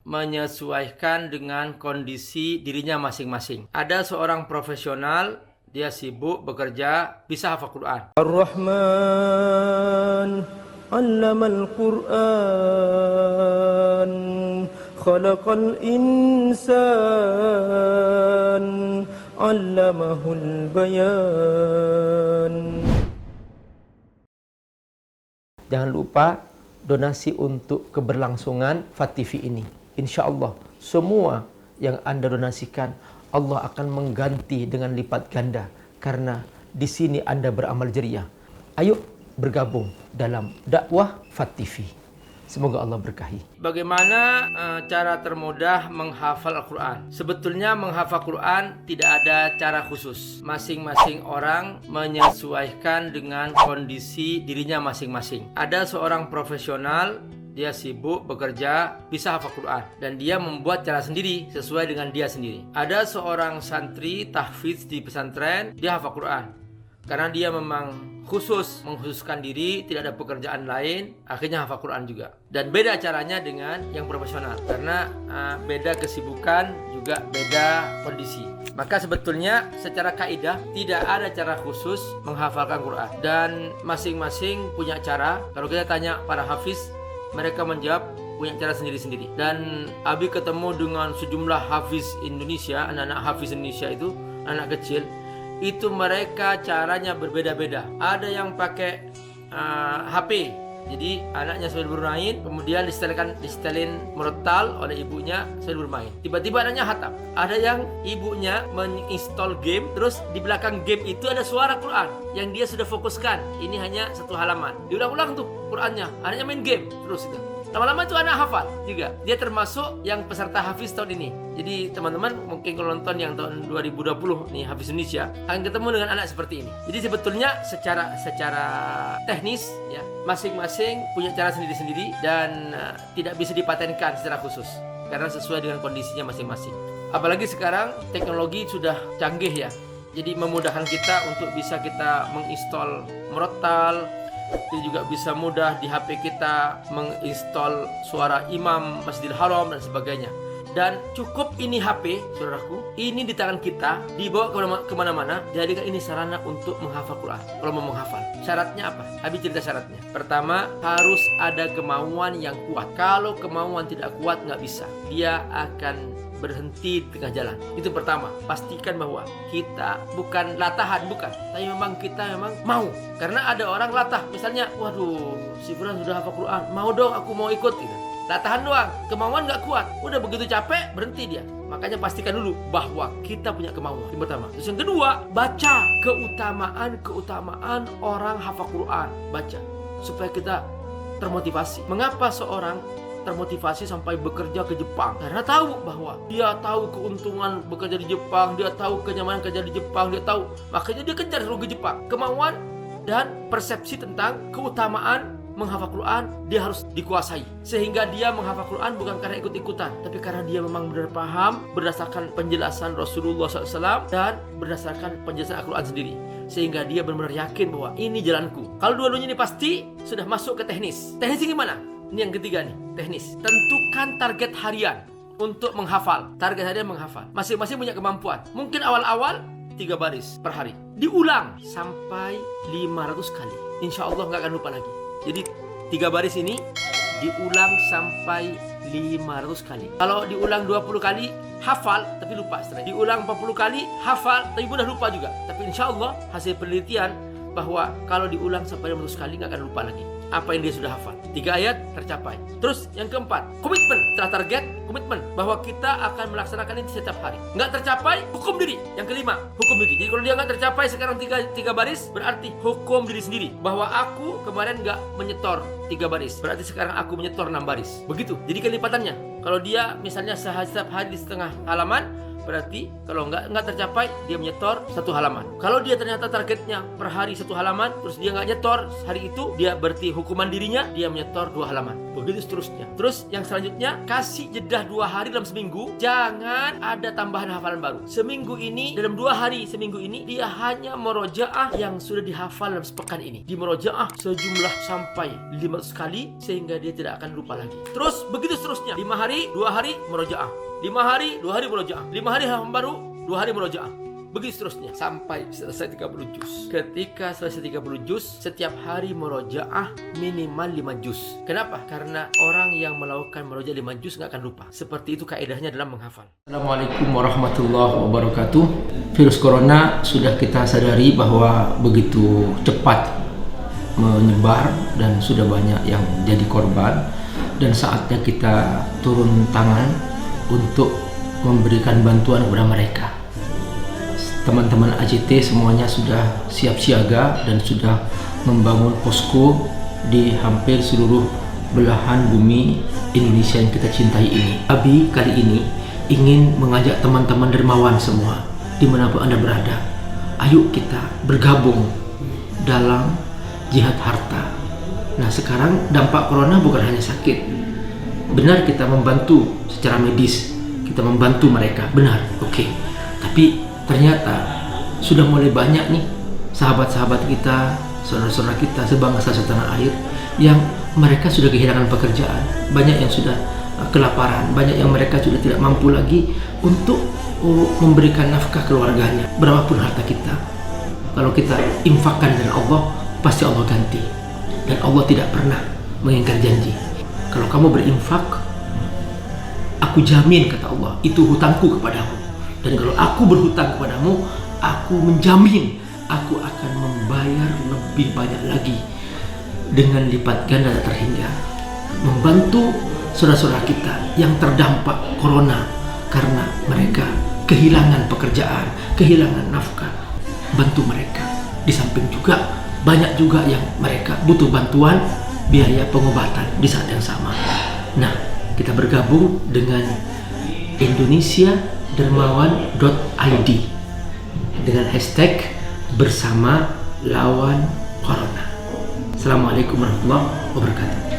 menyesuaikan dengan kondisi dirinya masing-masing. Ada seorang profesional, dia sibuk bekerja, bisa hafal Quran. Ar-Rahman 'allamal Qur'an khalaqal insan 'allamahul bayan. Jangan lupa donasi untuk keberlangsungan FAT-TV ini. Insya Allah semua yang Anda donasikan Allah akan mengganti dengan lipat ganda, karena di sini Anda beramal jariah. Ayo bergabung dalam dakwah FAT-TV. Semoga Allah berkahi. Bagaimana cara termudah menghafal Al-Quran? Sebetulnya menghafal Quran tidak ada cara khusus. Masing-masing orang menyesuaikan dengan kondisi dirinya masing-masing. Ada seorang profesional, dia sibuk bekerja, bisa hafal Quran, dan dia membuat cara sendiri sesuai dengan dia sendiri. Ada seorang santri tahfidz di pesantren, dia hafal Quran karena dia memang mengkhususkan diri, tidak ada pekerjaan lain, akhirnya hafal Quran juga. Dan beda caranya dengan yang profesional, karena beda kesibukan, juga beda kondisi. Maka sebetulnya secara kaidah tidak ada cara khusus menghafalkan Quran, dan masing-masing punya cara. Kalau kita tanya para hafiz, mereka menjawab punya cara sendiri-sendiri. Dan Abi ketemu dengan sejumlah hafiz Indonesia, anak-anak hafiz Indonesia itu, anak kecil, itu mereka caranya berbeda-beda. Ada yang pakai HP, jadi anaknya sambil bermain, kemudian disetelin murattal oleh ibunya sambil bermain. Tiba-tiba anaknya hatam. Ada yang ibunya menginstall game, terus di belakang game itu ada suara Quran yang dia sudah fokuskan. Ini hanya satu halaman. Diulang-ulang tuh Qurannya. Anaknya main game terus itu. Lama-lama itu anak hafal juga. Dia termasuk yang peserta hafiz tahun ini. Jadi teman-teman mungkin kalau nonton yang tahun 2020 nih hafiz Indonesia akan ketemu dengan anak seperti ini. Jadi sebetulnya secara teknis ya, masing-masing punya cara sendiri-sendiri dan tidak bisa dipatenkan secara khusus karena sesuai dengan kondisinya masing-masing. Apalagi sekarang teknologi sudah canggih ya. Jadi memudahkan kita untuk bisa kita menginstall murattal. Ini juga bisa mudah di HP kita menginstall suara imam Masjidil Haram dan sebagainya. Dan cukup ini HP, saudaraku, ini di tangan kita, dibawa kemana-mana, jadikan ini sarana untuk menghafal Quran. Kalau mau menghafal, syaratnya apa? Habis cerita syaratnya. Pertama, harus ada kemauan yang kuat. Kalau kemauan tidak kuat, nggak bisa. Dia akan berhenti di tengah jalan. Itu pertama, pastikan bahwa kita bukan latahan, bukan, tapi memang kita memang mau. Karena ada orang latah, misalnya, waduh, si Fulan sudah hafal Quran, mau dong, aku mau ikut gitu. Latahan doang, kemauan nggak kuat, udah begitu capek berhenti dia. Makanya pastikan dulu bahwa kita punya kemauan. Yang pertama. Terus yang kedua, baca keutamaan orang hafal Quran. Baca supaya kita termotivasi. Mengapa seorang termotivasi sampai bekerja ke Jepang? Karena tahu bahwa dia tahu keuntungan bekerja di Jepang, dia tahu kenyamanan kerja di Jepang, dia tahu, makanya dia kejar terus ke Jepang. Kemauan dan persepsi tentang keutamaan menghafal Quran dia harus dikuasai, sehingga dia menghafal Quran bukan karena ikut-ikutan, tapi karena dia memang benar paham berdasarkan penjelasan Rasulullah SAW dan berdasarkan penjelasan Al-Quran sendiri, sehingga dia benar-benar yakin bahwa ini jalanku. Kalau dua-duanya ini pasti sudah masuk ke teknis. Teknisnya gimana? Ini yang ketiga nih, teknis. Tentukan target harian untuk menghafal. Target harian menghafal. Masing-masing punya kemampuan. Mungkin awal-awal 3 baris per hari. Diulang sampai 500 kali. Insya Allah nggak akan lupa lagi. Jadi 3 baris ini diulang sampai 500 kali. Kalau diulang 20 kali, hafal tapi lupa setelah. Diulang 40 kali, hafal tapi mudah lupa juga. Tapi insya Allah hasil penelitian bahwa kalau diulang sampai 500 kali nggak akan lupa lagi apa yang dia sudah hafal. 3 ayat tercapai. Terus yang keempat, komitmen. Setelah target, komitmen bahwa kita akan melaksanakan ini setiap hari. Nggak tercapai, hukum diri. Yang kelima, hukum diri. Jadi kalau dia nggak tercapai sekarang 3 baris, berarti hukum diri sendiri bahwa aku kemarin nggak menyetor 3 baris, berarti sekarang aku menyetor 6 baris. Begitu. Jadi kelipatannya. Kalau dia misalnya setiap hari di setengah halaman, berarti kalau nggak tercapai dia menyetor 1 halaman. Kalau dia ternyata targetnya per hari 1 halaman, terus dia nggak nyetor hari itu, dia berarti hukuman dirinya dia menyetor 2 halaman. Begitu seterusnya. Terus yang selanjutnya, kasih jeda 2 hari dalam seminggu, jangan ada tambahan hafalan baru. Seminggu ini, dalam 2 hari seminggu ini, dia hanya merojaah yang sudah dihafal dalam sepekan ini. Di merojaah sejumlah sampai 500 kali sehingga dia tidak akan lupa lagi. Terus begitu seterusnya. 5 hari, 2 hari merojaah. 5 hari, 2 hari merojaah. 5 hari hafalan baru, 2 hari merojaah. Begitu seterusnya sampai selesai 30 juz. Ketika selesai 30 juz, setiap hari merojaah minimal 5 juz. Kenapa? Karena orang yang melakukan merojaah 5 juz nggak akan lupa. Seperti itu kaedahnya dalam menghafal. Assalamualaikum warahmatullahi wabarakatuh. Virus corona sudah kita sadari bahwa begitu cepat menyebar dan sudah banyak yang jadi korban, dan saatnya kita turun tangan untuk memberikan bantuan kepada mereka. Teman-teman AJT semuanya sudah siap siaga dan sudah membangun posko di hampir seluruh belahan bumi Indonesia yang kita cintai ini. Abi kali ini ingin mengajak teman-teman dermawan semua dimanapun Anda berada. Ayo kita bergabung dalam jihad harta. Nah, sekarang dampak corona bukan hanya sakit. Benar kita membantu secara medis, kita membantu mereka, benar, oke. Tapi ternyata sudah mulai banyak nih sahabat-sahabat kita, saudara-saudara kita sebangsa setanah air yang mereka sudah kehilangan pekerjaan, banyak yang sudah kelaparan, banyak yang mereka sudah tidak mampu lagi untuk memberikan nafkah keluarganya. Berapapun harta kita, kalau kita infakkan dengan Allah, pasti Allah ganti. Dan Allah tidak pernah mengingkar janji. Kalau kamu berinfak, aku jamin, kata Allah, itu hutangku kepadamu. Dan kalau aku berhutang kepadamu, aku menjamin aku akan membayar lebih banyak lagi dengan lipat ganda tak terhingga. Membantu saudara-saudara kita yang terdampak corona karena mereka kehilangan pekerjaan, kehilangan nafkah. Bantu mereka. Di samping juga banyak juga yang mereka butuh bantuan biaya pengobatan di saat yang sama. Nah, kita bergabung dengan indonesiadermawan.id dengan hashtag bersama lawan corona. Assalamualaikum warahmatullahi wabarakatuh.